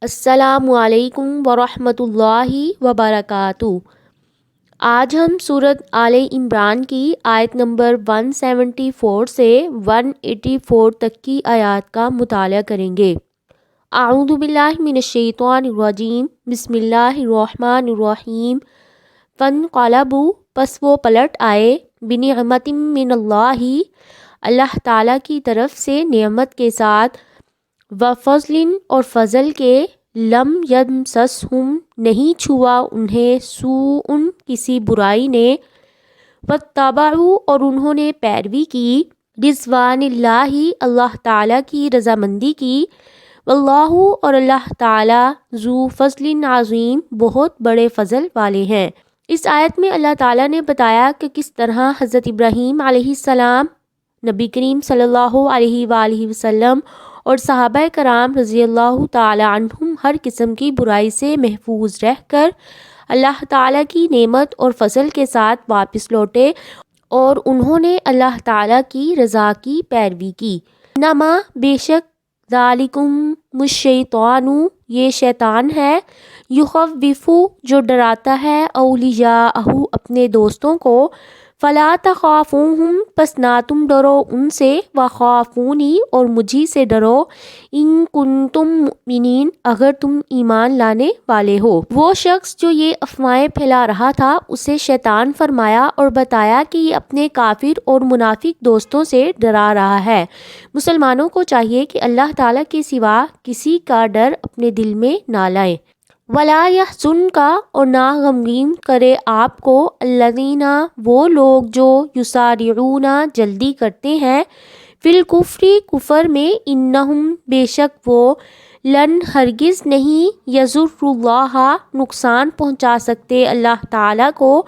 السلام علیکم ورحمۃ اللہ وبرکاتہ۔ آج ہم سورۃ آل عمران کی آیت نمبر 174 سے 184 تک کی آیات کا مطالعہ کریں گے۔ اعوذ باللہ من الشیطان الرجیم، بسم اللہ الرحمن الرحیم۔ فانقلبوا، پس وہ پلٹ آئے، بنعمت من اللہ، اللہ تعالیٰ کی طرف سے نعمت کے ساتھ، وفضل اور فضل کے، لم یمسسہم نہیں چھوا انہیں، سوء کسی برائی نے، واتبعوا اور انہوں نے پیروی کی، رضوان اللہ اللہ تعالیٰ کی رضامندی کی، واللہ اور اللہ تعالیٰ، ذو فضل عظیم بہت بڑے فضل والے ہیں۔ اس آیت میں اللہ تعالیٰ نے بتایا کہ کس طرح حضرت ابراہیم علیہ السلام، نبی کریم صلی اللہ علیہ وآلہ وسلم اور صحابہ کرام رضی اللہ تعالی عنہم ہر قسم کی برائی سے محفوظ رہ کر اللہ تعالیٰ کی نعمت اور فضل کے ساتھ واپس لوٹے اور انہوں نے اللہ تعالیٰ کی رضا کی پیروی کی۔ انما بے شک، ذالکم الشیطان یہ شیطان ہے، یخوف جو ڈراتا ہے، اولیاءہ اپنے دوستوں کو، فلا تخافوہم پس نہ تم ڈرو ان سے، وخافونی اور مجھی سے ڈرو، ان کنتم مؤمنین اگر تم ایمان لانے والے ہو۔ وہ شخص جو یہ افواہیں پھیلا رہا تھا اسے شیطان فرمایا اور بتایا کہ یہ اپنے کافر اور منافق دوستوں سے ڈرا رہا ہے۔ مسلمانوں کو چاہیے کہ اللہ تعالیٰ کے سوا کسی کا ڈر اپنے دل میں نہ لائیں۔ ولا یحزنک اور نہ غمگین کرے آپ کو، الذین وہ لوگ جو یسارعون جلدی کرتے ہیں، فی الکفر کفر میں، انہم بے شک وہ، لن ہرگز نہیں، یضر اللہ نقصان پہنچا سکتے اللہ تعالیٰ کو،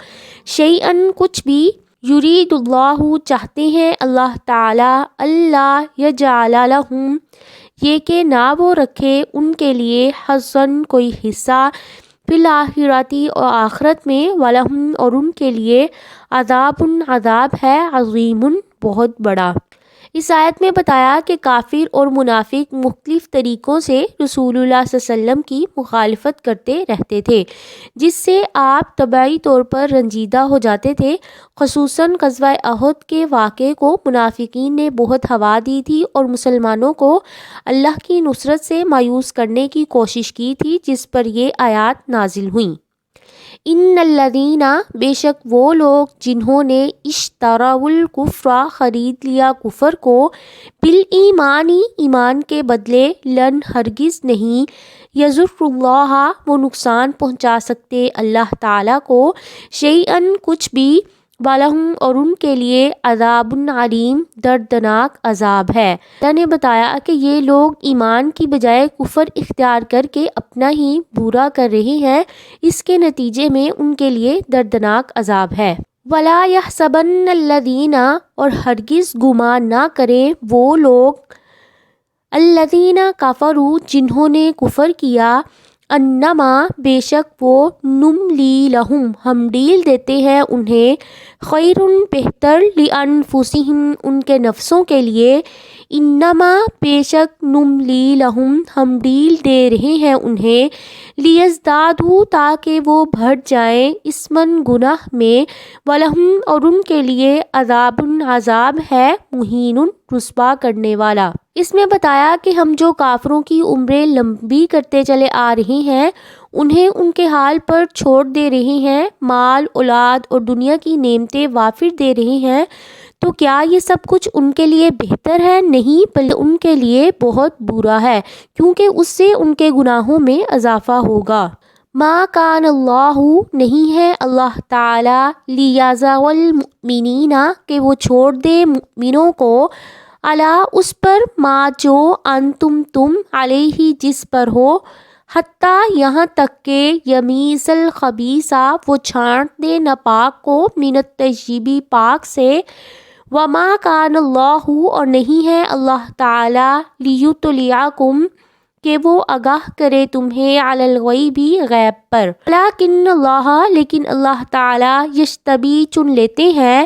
شیئا کچھ بھی، یرید اللہ چاہتے ہیں اللہ تعالیٰ، اللہ یجعل لہم یہ کہ نہ وہ رکھے ان کے لیے، حظًا کوئی حصہ، فی الآخرۃ اور آخرت میں، ولہم اور ان کے لیے، عذاب عذاب ہے، عظیم بہت بڑا۔ اس آیت میں بتایا کہ کافر اور منافق مختلف طریقوں سے رسول اللہ صلی اللہ علیہ وسلم کی مخالفت کرتے رہتے تھے، جس سے آپ طبعی طور پر رنجیدہ ہو جاتے تھے۔ خصوصاً غزوہ احد کے واقعے کو منافقین نے بہت ہوا دی تھی اور مسلمانوں کو اللہ کی نصرت سے مایوس کرنے کی کوشش کی تھی، جس پر یہ آیات نازل ہوئیں۔ ان الذین بے شک وہ لوگ جنہوں نے اشتروا الکفر خرید لیا کفر کو، بالایمان ایمان کے بدلے، لن ہرگز نہیں، یضر اللہ وہ نقصان پہنچا سکتے اللہ تعالیٰ کو، شیئا کچھ بھی، ولہم اور ان کے لیے، عذاب علیم دردناک عذاب ہے۔ اللہ نے بتایا کہ یہ لوگ ایمان کی بجائے کفر اختیار کر کے اپنا ہی برا کر رہے ہیں، اس کے نتیجے میں ان کے لیے دردناک عذاب ہے۔ ولا یحسبن الذین اور ہرگز گمان نہ کریں وہ لوگ، الذین کفروا جنہوں نے کفر کیا، انما بے شک وہ، نملی لہم ہم ڈیل دیتے ہیں انہیں، خیر بہتر، لانفسہم ان کے نفسوں کے لیے، انما بے شک، نملی لہم ہم ڈیل دے رہے ہیں انہیں، لیزدادوا تاکہ وہ بڑھ جائیں، اثماً گناہ میں، ولہم اور ان کے لیے، عذاب عذاب ہے، مہین رسوا کرنے والا۔ اس میں بتایا کہ ہم جو کافروں کی عمریں لمبی کرتے چلے آ رہے ہیں، انہیں ان کے حال پر چھوڑ دے رہے ہیں، مال اولاد اور دنیا کی نعمتیں وافر دے رہے ہیں، تو کیا یہ سب کچھ ان کے لیے بہتر ہے؟ نہیں، بلکہ ان کے لیے بہت برا ہے، کیونکہ اس سے ان کے گناہوں میں اضافہ ہوگا۔ ما کان اللہ نہیں ہے اللہ تعالیٰ، لیذر المؤمنین کہ وہ چھوڑ دے مؤمنوں کو، علی اس پر، ما جو، انتم تم، علیہ جس پر ہو، حتیٰ یہاں تک کہ، یمیز الخبیث وہ چھانٹ دے ناپاک کو، من الطیب پاک سے، وما کان اللہ اور نہیں ہے اللہ تعالیٰ، لیطلعکم کہ وہ آگاہ کرے تمہیں، علی الغیب غیب پر، ولیکن اللہ لیکن اللہ تعالیٰ، یجتبی چن لیتے ہیں،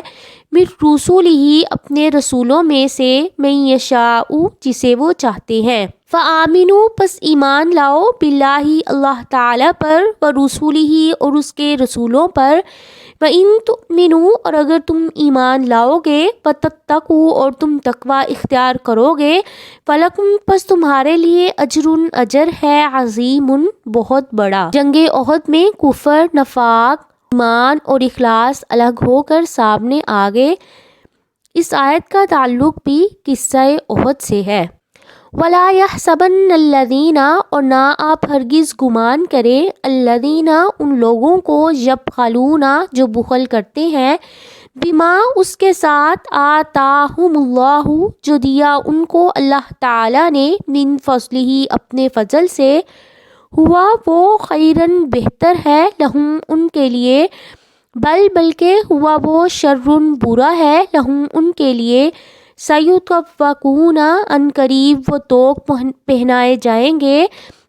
من رسولہ اپنے رسولوں میں سے، من یشاء جسے وہ چاہتے ہیں۔ فآمنو پس ایمان لاؤ باللہ اللہ تعالیٰ پر و رسولہ اور اس کے رسولوں پر وَإِن تُؤْمِنُوا اور اگر تم ایمان لاؤ گے وَتَتَّقُوا اور تم تقوی اختیار کرو گے فَلَكُمْ پس تمہارے لیے اجر ہے عظیم بہت بڑا۔ جنگ احد میں کفر، نفاق، ایمان اور اخلاص الگ ہو کر سامنے آ گئے۔ اس آیت کا تعلق بھی قصہ احد سے ہے۔ وَلَا يَحْسَبَنَّ الَّذِينَ اور نہ آپ ہرگز گمان کریں الَّذِينَ ان لوگوں کو يَبْخَلُونَ جو بخل کرتے ہیں بِمَا اس کے ساتھ آتاہم اللہ جو دیا ان کو اللہ تعالیٰ نے من فضلہ اپنے فضل سے ہوا وہ خیرن بہتر ہے لہم ان کے لیے بلکہ ہوا وہ شرن برا ہے لہم ان کے لیے سیطوقون ان قریب وہ توق پہنائے جائیں گے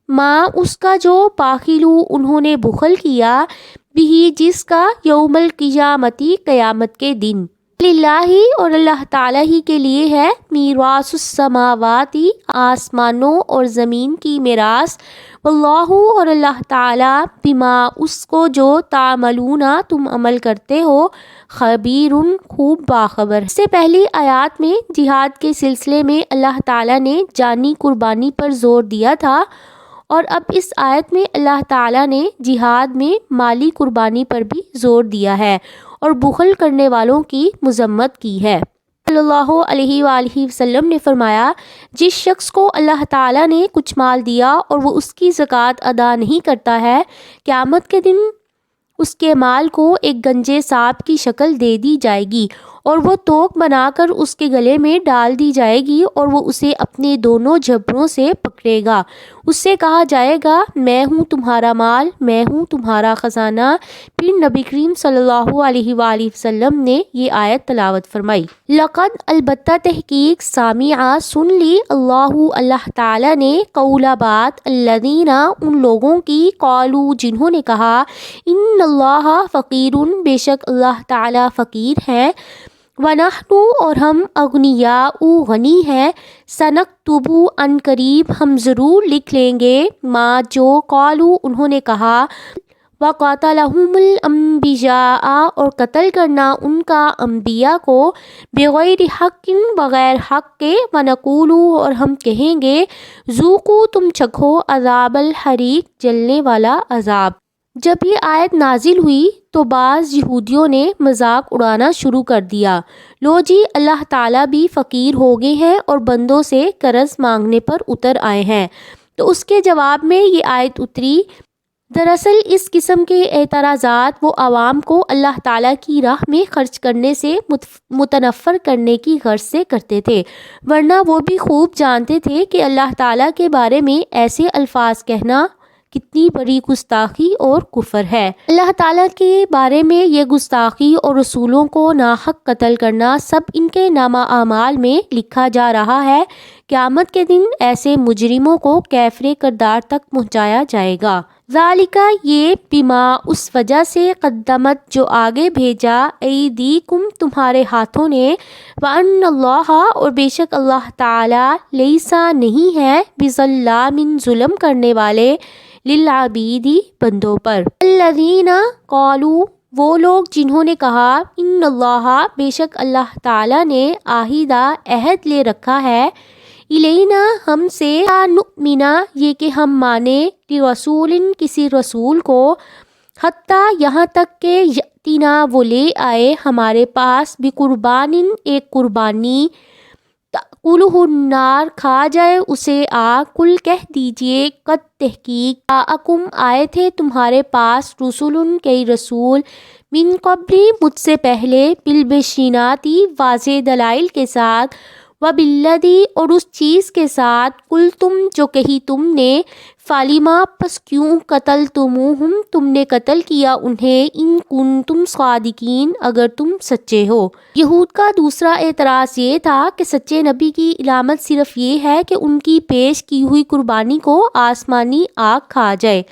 ماں اس کا جو باخلو انہوں نے بخل کیا بھی جس کا یوم القیامتی قیامت کے دن للہ اور اللہ تعالیٰ ہی کے لیے ہے میراث السماواتی آسمانوں اور زمین کی میراث واللہ اور اللہ تعالیٰ بما اس کو جو تعملون تم عمل کرتے ہو خبیر خوب باخبر۔ اس سے پہلی آیات میں جہاد کے سلسلے میں اللہ تعالیٰ نے جانی قربانی پر زور دیا تھا اور اب اس آیت میں اللہ تعالیٰ نے جہاد میں مالی قربانی پر بھی زور دیا ہے اور بخل کرنے والوں کی مذمت کی ہے۔ صلی اللہ علیہ وآلہ وسلم نے فرمایا جس شخص کو اللہ تعالیٰ نے کچھ مال دیا اور وہ اس کی زکوٰۃ ادا نہیں کرتا ہے قیامت کے دن اس کے مال کو ایک گنجے سانپ کی شکل دے دی جائے گی اور وہ توق بنا کر اس کے گلے میں ڈال دی جائے گی اور وہ اسے اپنے دونوں جبڑوں سے پکڑے گا۔ اس سے کہا جائے گا میں ہوں تمہارا مال، میں ہوں تمہارا خزانہ۔ پھر نبی کریم صلی اللہ علیہ وآلہ وسلم نے یہ آیت تلاوت فرمائی۔ لقد البتہ تحقیق سامعہ سن لی اللہ تعالیٰ نے قولا بات الذین ان لوگوں کی قالو جنہوں نے کہا ان اللہ فقیر بے شک اللہ تعالیٰ فقیر ہے وَنَحْنُ اور ہم اغنیاء غنی ہیں سَنَكْتُبُ ان قریب ہم ضرور لکھ لیں گے ما جو قالو انہوں نے کہا وَقَاتَلَهُمُ الْأَنْبِيَاءَ اور قتل کرنا ان کا انبیاء کو بغیر حق بغیر حق کے وَنَقُولُ اور ہم کہیں گے ذُوقُوا تم چکھو عذاب الحریق جلنے والا عذاب۔ جب یہ آیت نازل ہوئی تو بعض یہودیوں نے مذاق اڑانا شروع کر دیا، لو جی اللہ تعالیٰ بھی فقیر ہو گئے ہیں اور بندوں سے قرض مانگنے پر اتر آئے ہیں۔ تو اس کے جواب میں یہ آیت اتری۔ دراصل اس قسم کے اعتراضات وہ عوام کو اللہ تعالیٰ کی راہ میں خرچ کرنے سے متنفر کرنے کی غرض سے کرتے تھے، ورنہ وہ بھی خوب جانتے تھے کہ اللہ تعالیٰ کے بارے میں ایسے الفاظ کہنا کتنی بڑی گستاخی اور کفر ہے۔ اللہ تعالیٰ کے بارے میں یہ گستاخی اور رسولوں کو ناحق قتل کرنا سب ان کے نامہ اعمال میں لکھا جا رہا ہے۔ قیامت کے دن ایسے مجرموں کو کیفر کردار تک پہنچایا جائے گا۔ ذالک یہ بما اس وجہ سے قدمت جو آگے بھیجا ایدیکم تمہارے ہاتھوں نے وان اللہ اور بے شک اللہ تعالیٰ لیسا نہیں ہے بظلام ظلم کرنے والے للعبیدی بندوں پر۔ الذین قالوا وہ لوگ جنہوں نے کہا ان اللہ بے شک اللہ تعالیٰ نے عہدہ عہد لے رکھا ہے الینا ہم سے نؤمنا یہ کہ ہم مانیں لرسول کسی رسول کو حتیٰ یہاں تک کہ یأتینا وہ لے آئے ہمارے پاس بقربان ایک قربانی تأکلہ النار کھا جائے اسے آگ کل کہہ دیجئے قد تحقیق جاءکم آئے تھے تمہارے پاس رسول کئی رسول من قبلی مجھ سے پہلے بالبشیناتی واضح دلائل کے ساتھ وبالذی اور اس چیز کے ساتھ قلتم جو کہی تم نے فالما پس کیوں قتل تم نے قتل کیا انہیں ان کنتم صادقین اگر تم سچے ہو۔ یہود کا دوسرا اعتراض یہ تھا کہ سچے نبی کی علامت صرف یہ ہے کہ ان کی پیش کی ہوئی قربانی کو آسمانی آگ کھا جائے۔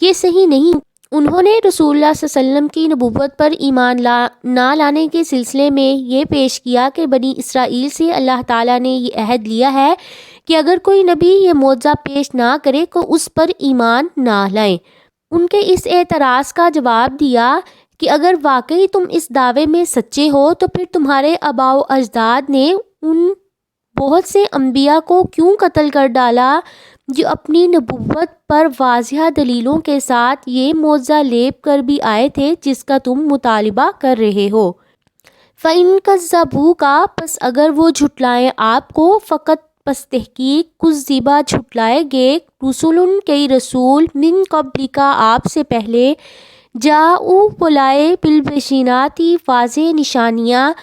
یہ صحیح نہیں، انہوں نے رسول اللہ صلی اللہ علیہ وسلم کی نبوت پر ایمان نہ لانے کے سلسلے میں یہ پیش کیا کہ بنی اسرائیل سے اللہ تعالیٰ نے یہ عہد لیا ہے کہ اگر کوئی نبی یہ معجزہ پیش نہ کرے تو اس پر ایمان نہ لائیں۔ ان کے اس اعتراض کا جواب دیا کہ اگر واقعی تم اس دعوے میں سچے ہو تو پھر تمہارے آباء و اجداد نے ان بہت سے انبیاء کو کیوں قتل کر ڈالا جو اپنی نبوت پر واضح دلیلوں کے ساتھ یہ معجزہ لیپ کر بھی آئے تھے جس کا تم مطالبہ کر رہے ہو۔ فَإِن كَذَّبُوكَ پس اگر وہ جھٹلائیں آپ کو، فقط پس تحقیق کذبا جھٹلائے گئے رسول کئی رسول من قبلک آپ سے پہلے، جاؤ وہ لائے بالبیناتی واضح نشانیاں،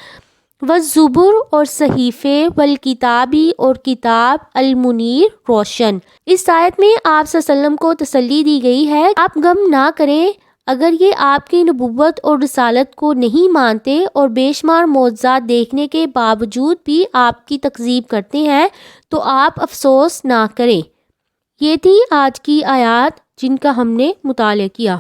والزبر اور صحیفے، والکتابی اور کتاب، المنیر روشن۔ اس آیت میں آپ صلی اللہ علیہ وسلم کو تسلی دی گئی ہے آپ غم نہ کریں، اگر یہ آپ کی نبوت اور رسالت کو نہیں مانتے اور بے شمار معجزات دیکھنے کے باوجود بھی آپ کی تکذیب کرتے ہیں تو آپ افسوس نہ کریں۔ یہ تھی آج کی آیات جن کا ہم نے مطالعہ کیا۔